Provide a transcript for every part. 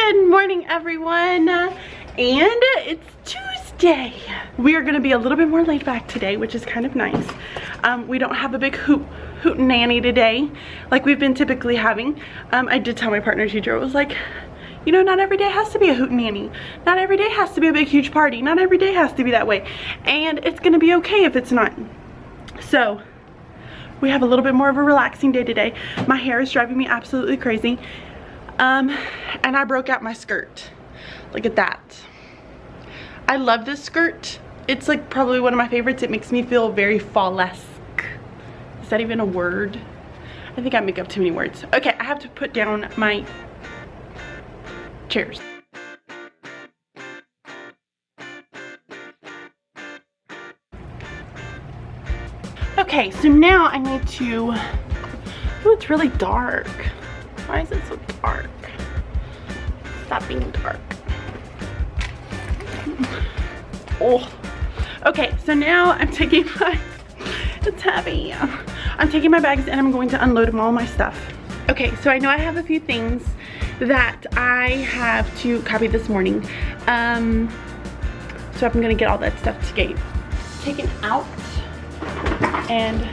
Good morning, everyone, and it's Tuesday. We are gonna be a little bit more laid back today, which is kind of nice. We don't have a big hootenanny today like we've been typically having. I did tell my partner teacher, I was like, you know, not every day has to be a hootenanny. Not every day has to be a big huge party. Not every day has to be that way, and it's gonna be okay if it's not. So we have a little bit more of a relaxing day today. My hair is driving me absolutely crazy. And I broke out my skirt. Look at that. I love this skirt. It's like probably one of my favorites. It makes me feel very fall-esque. Is that even a word? I think I make up too many words. Okay, I have to put down my chairs. Okay, so now I need to, oh, it's really dark. Why is it so dark? Stop being dark. Oh. Okay, so now I'm taking my, it's heavy. I'm taking my bags and I'm going to unload them all my stuff. Okay, so I know I have a few things that I have to copy this morning. So I'm gonna get all that stuff taken out and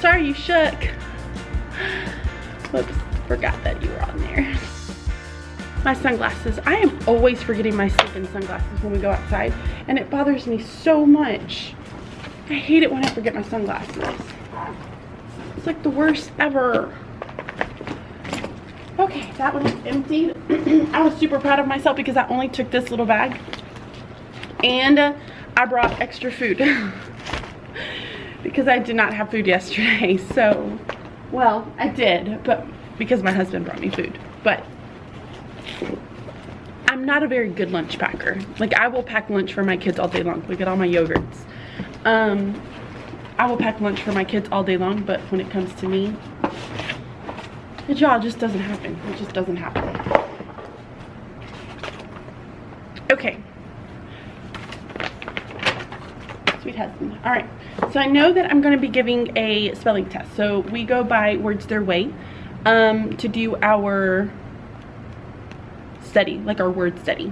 sorry you shook. Whoops, forgot that you were on there. My sunglasses. I am always forgetting my stinking sunglasses when we go outside, and it bothers me so much. I hate it when I forget my sunglasses. It's like the worst ever. Okay, that one is emptied. I was super proud of myself because I only took this little bag, and I brought extra food. Because I did not have food yesterday. So, well, I did, but because my husband brought me food. But I'm not a very good lunch packer. Like, I will pack lunch for my kids all day long. Look at all my yogurts. I will pack lunch for my kids all day long, but when it comes to me, it just doesn't happen. It just doesn't happen. Okay. Sweet husband. All right. So I know that I'm going to be giving a spelling test. So we go by Words Their Way to do our study, like our word study.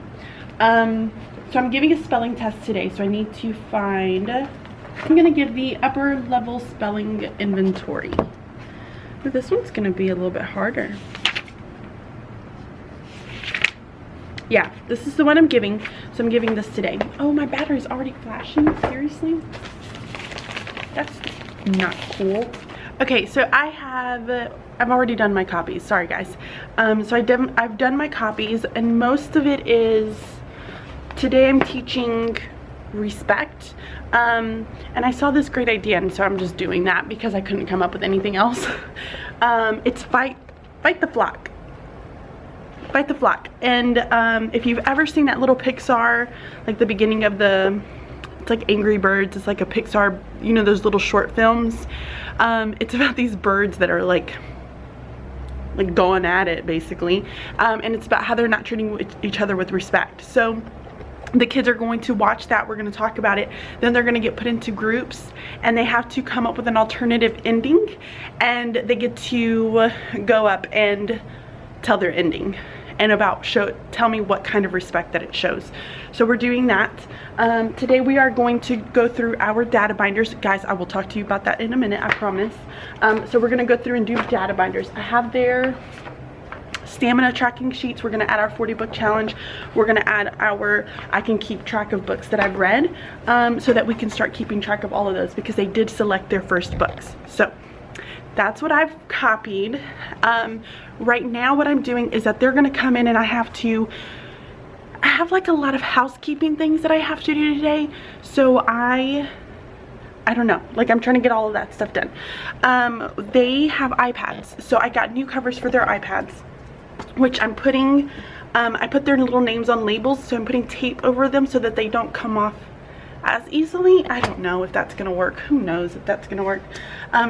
So I'm giving a spelling test today. So I need to find, I'm going to give the upper level spelling inventory. But this one's going to be a little bit harder. Yeah, this is the one I'm giving. So I'm giving this today. Oh, my battery's already flashing. Seriously? That's not cool. Okay, so I've already done my copies. Sorry, guys. So I've done my copies, and most of it is, today I'm teaching respect. And I saw this great idea, and so I'm just doing that because I couldn't come up with anything else. It's fight the flock. Fight the flock. And if you've ever seen that little Pixar, like the beginning of it's like Angry Birds, it's like a Pixar, you know, those little short films. It's about these birds that are like going at it, basically. And it's about how they're not treating each other with respect. So the kids are going to watch that. We're going to talk about it. Then they're going to get put into groups, and they have to come up with an alternative ending, and they get to go up and tell their ending and tell me what kind of respect that it shows. So we're doing that. Today we are going to go through our data binders. Guys, I will talk to you about that in a minute, I promise. So we're gonna go through and do data binders. I have their stamina tracking sheets. We're gonna add our 40 book challenge. We're gonna add I can keep track of books that I've read, so that we can start keeping track of all of those, because they did select their first books. So that's what I've copied. Right now what I'm doing is that they're gonna come in, and I have like a lot of housekeeping things that I have to do today. So I don't know, like I'm trying to get all of that stuff done. They have iPads, so I got new covers for their iPads, which I'm putting, I put their little names on labels, so I'm putting tape over them so that they don't come off as easily. I don't know if that's gonna work. Who knows if that's gonna work.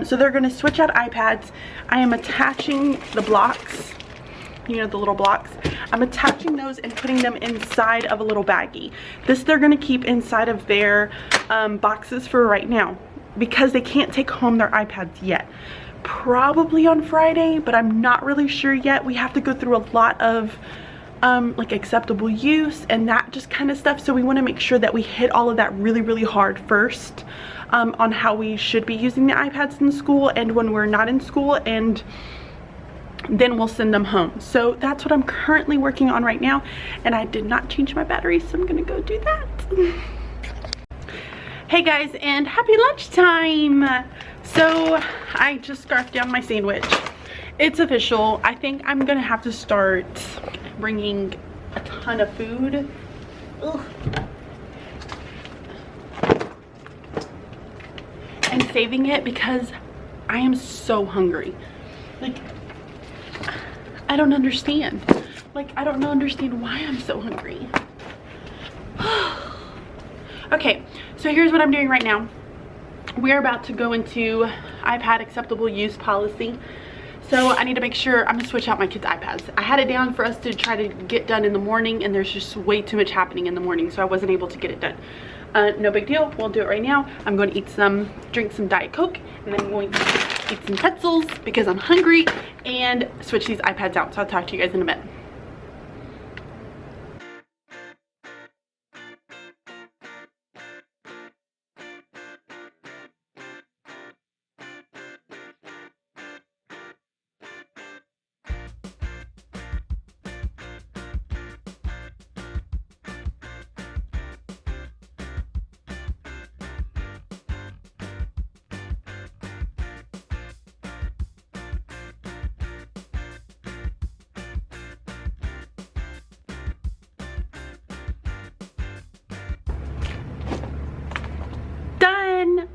So they're gonna switch out iPads. I am attaching the blocks, you know, the little blocks. I'm attaching those and putting them inside of a little baggie. This they're gonna keep inside of their boxes for right now, because they can't take home their iPads yet. probably on Friday, but I'm not really sure yet. We have to go through a lot of like acceptable use and that just kind of stuff, so we want to make sure that we hit all of that really hard first, on how we should be using the iPads in school and when we're not in school, and then we'll send them home. So that's what I'm currently working on right now, and I did not change my batteries, so I'm gonna go do that. Hey guys, and happy lunchtime. So I just scarfed down my sandwich. It's official. I think I'm gonna have to start bringing a ton of food. Ugh. And saving it, because I am so hungry. Like, I don't understand. Like, I don't understand why I'm so hungry. Okay, so here's what I'm doing right now. We're about to go into iPad acceptable use policy. So I need to make sure, I'm gonna switch out my kids' iPads. I had it down for us to try to get done in the morning, and there's just way too much happening in the morning, so I wasn't able to get it done. No big deal, we'll do it right now. I'm going to drink some Diet Coke, and then I'm going to eat some pretzels because I'm hungry, and switch these iPads out. So I'll talk to you guys in a bit.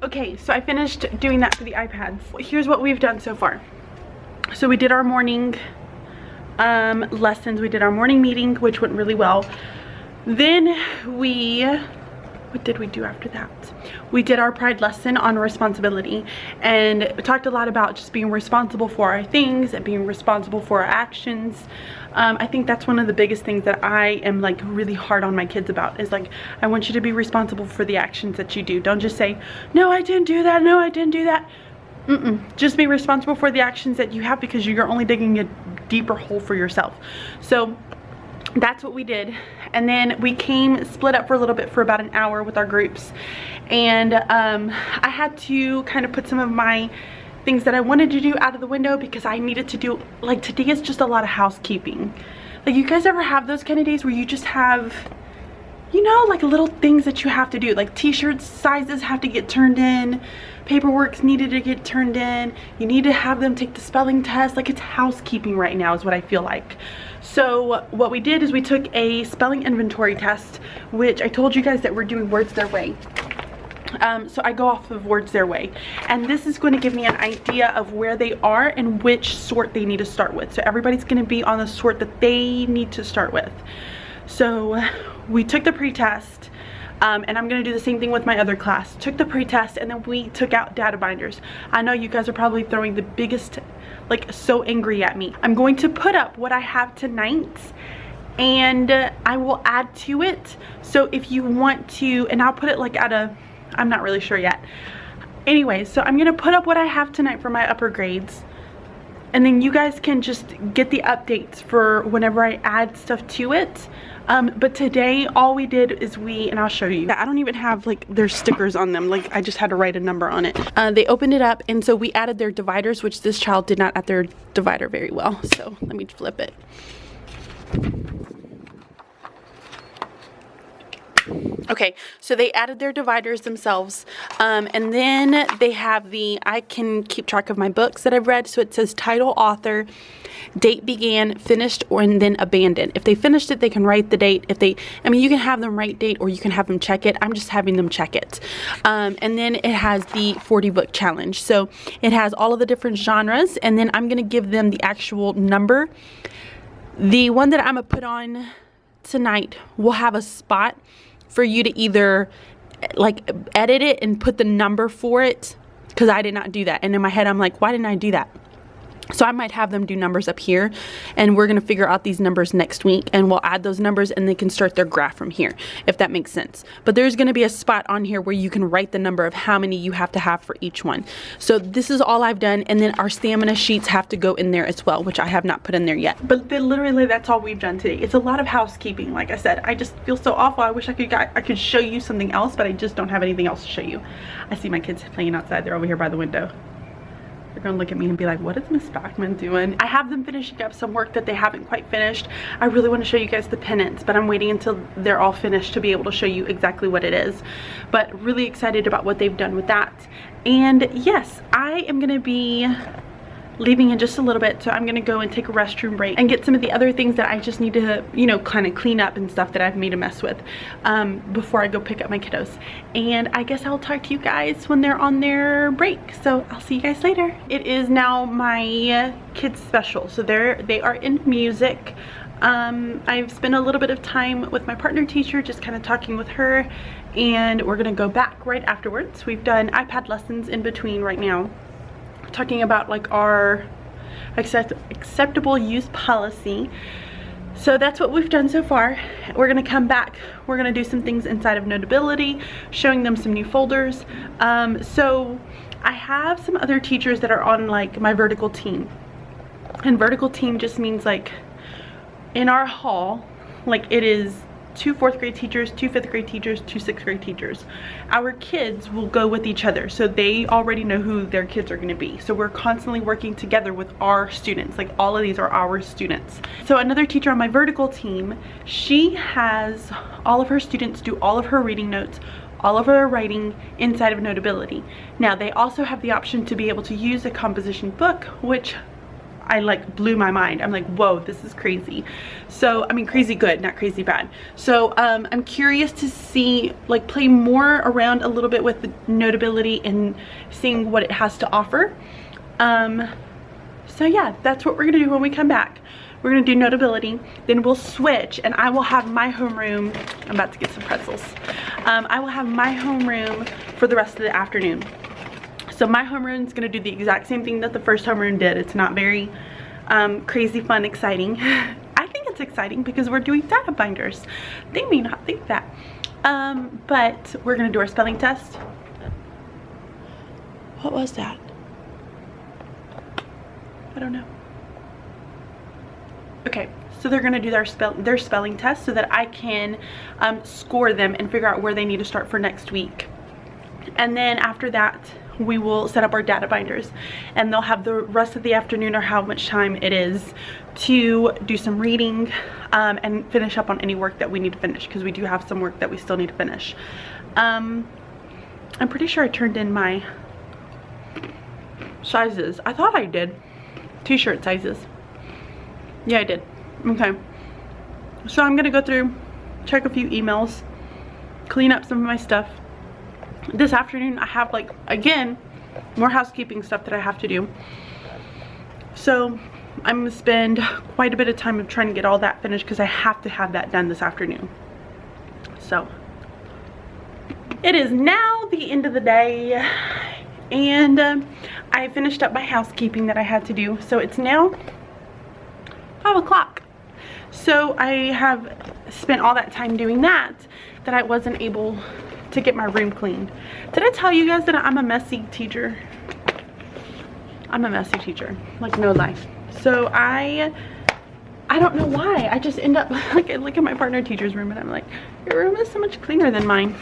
Okay, so I finished doing that for the iPads. Here's what we've done so far. So we did our morning lessons. We did our morning meeting, which went really well. Then what did we do after that? We did our Pride lesson on responsibility, and talked a lot about just being responsible for our things and being responsible for our actions. I think that's one of the biggest things that I am like really hard on my kids about, is like, I want you to be responsible for the actions that you do. Don't just say, no, I didn't do that, no, I didn't do that. Just be responsible for the actions that you have, because you're only digging a deeper hole for yourself. So that's what we did. And then we split up for a little bit for about an hour with our groups, and I had to kind of put some of my things that I wanted to do out of the window, because I needed to do, like, today is just a lot of housekeeping. Like, you guys ever have those kind of days where you just have, you know, like little things that you have to do, like t-shirt sizes have to get turned in, paperwork's needed to get turned in, you need to have them take the spelling test. Like, it's housekeeping right now is what I feel like. So what we did is we took a spelling inventory test, which I told you guys that we're doing words their way. So I go off of words their way, and this is going to give me an idea of where they are and which sort they need to start with. So everybody's going to be on the sort that they need to start with. So we took the pre-test, and I'm going to do the same thing with my other class. Took the pre-test, and then we took out data binders. I know you guys are probably throwing the biggest, like, so angry at me. I'm going to put up what I have tonight, and I will add to it. So if you want to, and I'll put it like at a, I'm not really sure yet. Anyway, so I'm gonna put up what I have tonight for my upper grades, and then you guys can just get the updates for whenever I add stuff to it. But today all we did is and I'll show you. I don't even have, like, their stickers on them. Like, I just had to write a number on it. They opened it up, and so we added their dividers, which this child did not add their divider very well. So let me flip it. Okay, so they added their dividers themselves, and then they have I can keep track of my books that I've read, so it says title, author, date began, finished, and then abandoned. If they finished it, they can write the date. I mean, you can have them write date, or you can have them check it. I'm just having them check it. And then it has the 40 book challenge, so it has all of the different genres, and then I'm going to give them the actual number. The one that I'm going to put on tonight will have a spot for you to either, like, edit it and put the number for it, because I did not do that. And in my head I'm like, why didn't I do that? So I might have them do numbers up here, and we're going to figure out these numbers next week, and we'll add those numbers and they can start their graph from here, if that makes sense. But there's going to be a spot on here where you can write the number of how many you have to have for each one. So this is all I've done, and then our stamina sheets have to go in there as well, which I have not put in there yet. But literally that's all we've done today. It's a lot of housekeeping. Like I said, I just feel so awful. I wish I could show you something else, but I just don't have anything else to show you. I see my kids playing outside. They're over here by the window. They're gonna look at me and be like, what is Miss Bachman doing? I have them finishing up some work that they haven't quite finished. I really want to show you guys the pennants, but I'm waiting until they're all finished to be able to show you exactly what it is. But really excited about what they've done with that. And yes, I am gonna be leaving in just a little bit, so I'm gonna go and take a restroom break and get some of the other things that I just need to, you know, kind of clean up and stuff that I've made a mess with before I go pick up my kiddos. And I guess I'll talk to you guys when they're on their break, so I'll see you guys later. It is now my kids special, so they are in music. I've spent a little bit of time with my partner teacher, just kind of talking with her, and we're gonna go back right afterwards. We've done iPad lessons in between right now, talking about like our acceptable use policy. So that's what we've done so far. We're gonna come back, we're gonna do some things inside of Notability, showing them some new folders. So I have some other teachers that are on like my vertical team, and vertical team just means like in our hall, like it is 2 4th grade teachers, 2 5th grade teachers, 2 6th grade teachers. Our kids will go with each other, so they already know who their kids are going to be. So we're constantly working together with our students. Like all of these are our students. So another teacher on my vertical team, she has all of her students do all of her reading notes, all of her writing inside of Notability. Now they also have the option to be able to use a composition book, which I like blew my mind. I'm like, whoa, this is crazy. So I mean, crazy good, not crazy bad. So I'm curious to see, like, play more around a little bit with the Notability and seeing what it has to offer. So yeah, that's what we're gonna do when we come back. We're gonna do Notability, then we'll switch, and I will have my homeroom. I'm about to get some pretzels. I will have my homeroom for the rest of the afternoon. So my homeroom is going to do the exact same thing that the first homeroom did. It's not very crazy, fun, exciting. I think it's exciting because we're doing data binders. They may not think that. But we're going to do our spelling test. What was that? I don't know. Okay, so they're going to do their spelling test so that I can score them and figure out where they need to start for next week. And then after that, we will set up our data binders, and they'll have the rest of the afternoon, or how much time it is, to do some reading and finish up on any work that we need to finish, because we do have some work that we still need to finish. I'm pretty sure I turned in my sizes. I thought I did. T-shirt sizes. Yeah, I did. Okay. So I'm gonna go through, check a few emails, clean up some of my stuff. This afternoon I have, like, again, more housekeeping stuff that I have to do. So I'm gonna spend quite a bit of time trying to get all that finished, because I have to have that done this afternoon. So it is now the end of the day, and I finished up my housekeeping that I had to do. So it's now 5 o'clock. So I have spent all that time doing that I wasn't able to get my room cleaned. Did I tell you guys that I'm a messy teacher? I'm a messy teacher, like, no lie. So I don't know why. I just end up, like, I look at my partner teacher's room and I'm like, your room is so much cleaner than mine.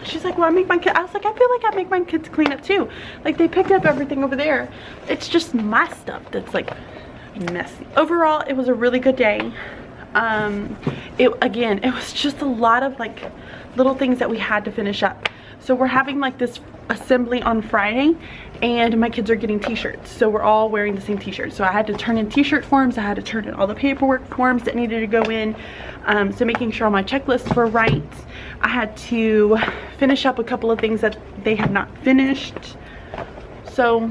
She's like, well, I make my kids, I was like, I feel like I make my kids clean up too. Like, they picked up everything over there. It's just my stuff that's, like, messy. Overall, it was a really good day. Again, it was just a lot of, like, little things that we had to finish up. So we're having, like, this assembly on Friday, and my kids are getting t-shirts, so we're all wearing the same t-shirts. So I had to turn in t-shirt forms, I had to turn in all the paperwork forms that needed to go in, so making sure all my checklists were right. I had to finish up a couple of things that they had not finished. So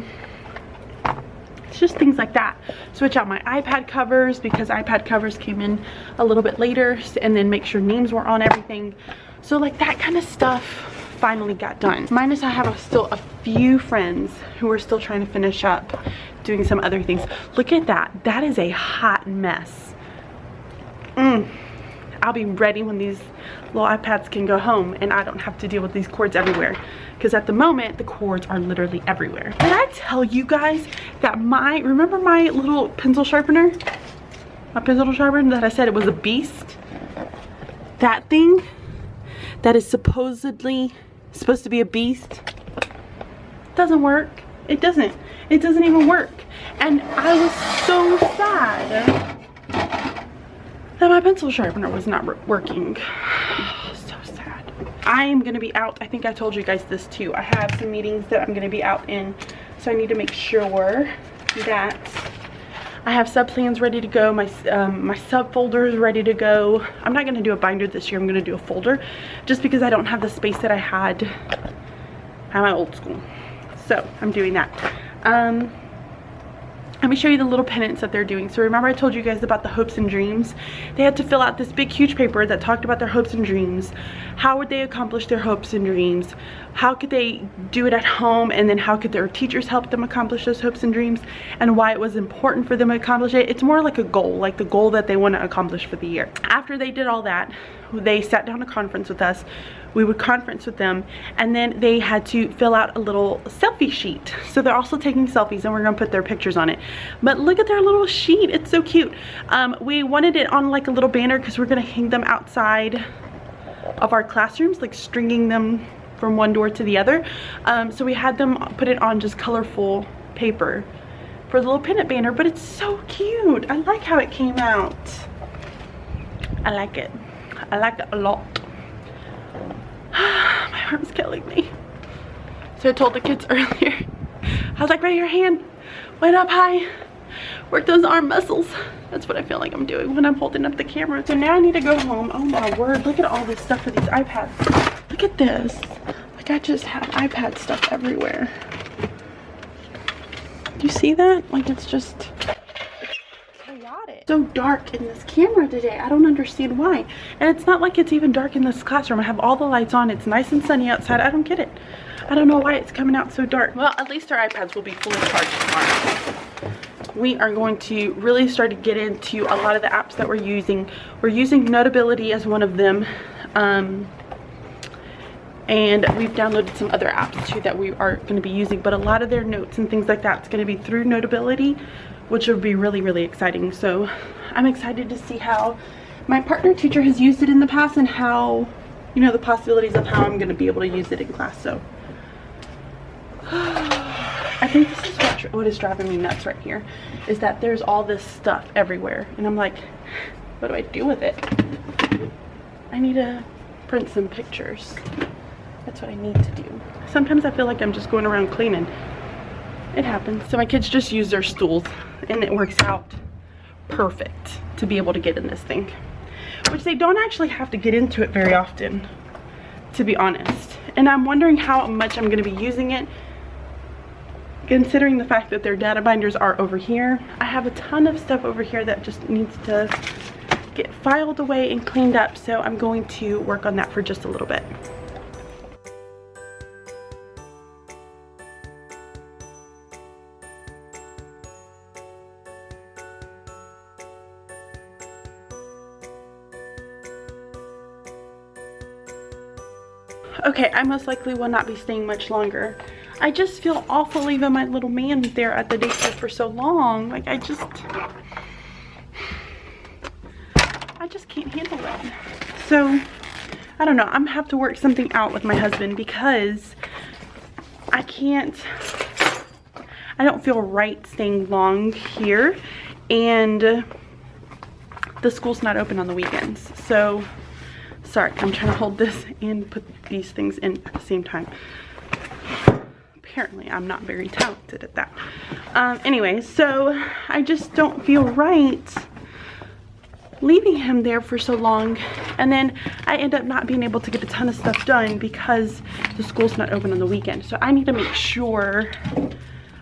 it's just things like that. Switch out my iPad covers, because iPad covers came in a little bit later, and then make sure names were on everything. So, like, that kind of stuff finally got done. Minus I have still a few friends who are still trying to finish up doing some other things. Look at that. That is a hot mess. I'll be ready when these little iPads can go home and I don't have to deal with these cords everywhere. Because at the moment, the cords are literally everywhere. Did I tell you guys that remember my little pencil sharpener? My pencil sharpener that I said it was a beast? That thing that is supposedly supposed to be a beast doesn't work. It doesn't even work. And I was so sad that my pencil sharpener was not working. So sad. I am gonna be out. I think I told you guys this too. I have some meetings that I'm gonna be out in, so I need to make sure that I have sub plans ready to go, my sub folders ready to go. I'm not gonna do a binder this year. I'm gonna do a folder, just because I don't have the space that I had at my old school. So I'm doing that. Let me show you the little pennants that they're doing. So remember I told you guys about the hopes and dreams? They had to fill out this big huge paper that talked about their hopes and dreams. How would they accomplish their hopes and dreams? How could they do it at home? And then how could their teachers help them accomplish those hopes and dreams? And why it was important for them to accomplish it. It's more like a goal, like the goal that they want to accomplish for the year. After they did all that, they sat down to conference with us. We would conference with them, and then they had to fill out a little selfie sheet. So they're also taking selfies, and we're gonna put their pictures on it. But look at their little sheet, it's so cute. We wanted it on like a little banner because we're gonna hang them outside of our classrooms, like stringing them from one door to the other. So we had them put it on just colorful paper for the little pennant banner, but it's so cute. I like how it came out. I like it. I like it a lot. My arm's killing me. So I told the kids earlier, I was like, raise your hand, went up high, work those arm muscles. That's what I feel like I'm doing when I'm holding up the camera. So now I need to go home. Oh my word, look at all this stuff for these iPads. Look at this. Like I just have iPad stuff everywhere. Do you see that? Like it's just chaotic. So dark in this camera today. I don't understand why. And it's not like it's even dark in this classroom. I have all the lights on. It's nice and sunny outside. I don't get it. I don't know why it's coming out so dark. Well, at least our iPads will be fully charged tomorrow. We are going to really start to get into a lot of the apps that we're using. We're using Notability as one of them. And we've downloaded some other apps too that we are going to be using. But a lot of their notes and things like that is going to be through Notability, which will be really, really exciting. So I'm excited to see how my partner teacher has used it in the past and how, you know, the possibilities of how I'm going to be able to use it in class. So I think this is what is driving me nuts right here, is that there's all this stuff everywhere. And I'm like, what do I do with it? I need to print some pictures. That's what I need to do. Sometimes I feel like I'm just going around cleaning. It happens. So my kids just use their stools and it works out perfect to be able to get in this thing, which they don't actually have to get into it very often, to be honest. And I'm wondering how much I'm going to be using it, considering the fact that their data binders are over here. I have a ton of stuff over here that just needs to get filed away and cleaned up, so I'm going to work on that for just a little bit. Okay, I most likely will not be staying much longer. I just feel awful leaving my little man there at the daycare for so long. Like I just can't handle it. So I don't know, I'm gonna have to work something out with my husband because I don't feel right staying long here, and the school's not open on the weekends. So sorry, I'm trying to hold this and put these things in at the same time. Apparently I'm not very talented at that. Anyway, so I just don't feel right leaving him there for so long, and then I end up not being able to get a ton of stuff done because the school's not open on the weekend. So I need to make sure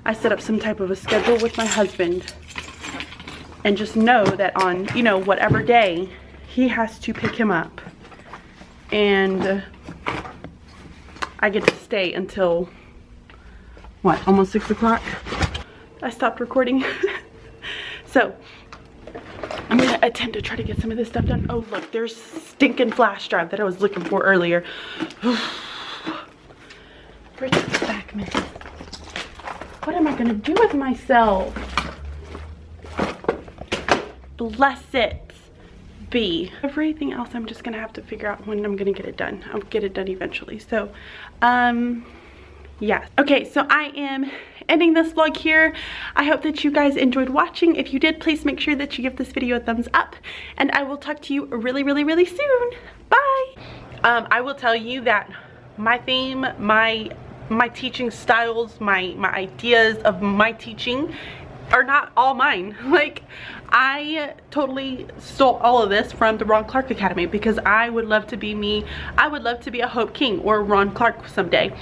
I set up some type of a schedule with my husband and just know that on, you know, whatever day he has to pick him up, and I get to stay until what, almost 6 o'clock? I stopped recording. So I'm gonna attempt to try to get some of this stuff done. Oh look, there's stinking flash drive that I was looking for earlier. Where's the back, man? What am I gonna do with myself? Bless it be. Everything else I'm just gonna have to figure out when I'm gonna get it done. I'll get it done eventually. So yeah. Okay, so I am ending this vlog here. I hope that you guys enjoyed watching. If you did, please make sure that you give this video a thumbs up, and I will talk to you really, really, really soon. Bye. I will tell you that my theme, my teaching styles, my ideas of my teaching are not all mine. Like, I totally stole all of this from the Ron Clark Academy because I would love to be me. I would love to be a Hope King or Ron Clark someday.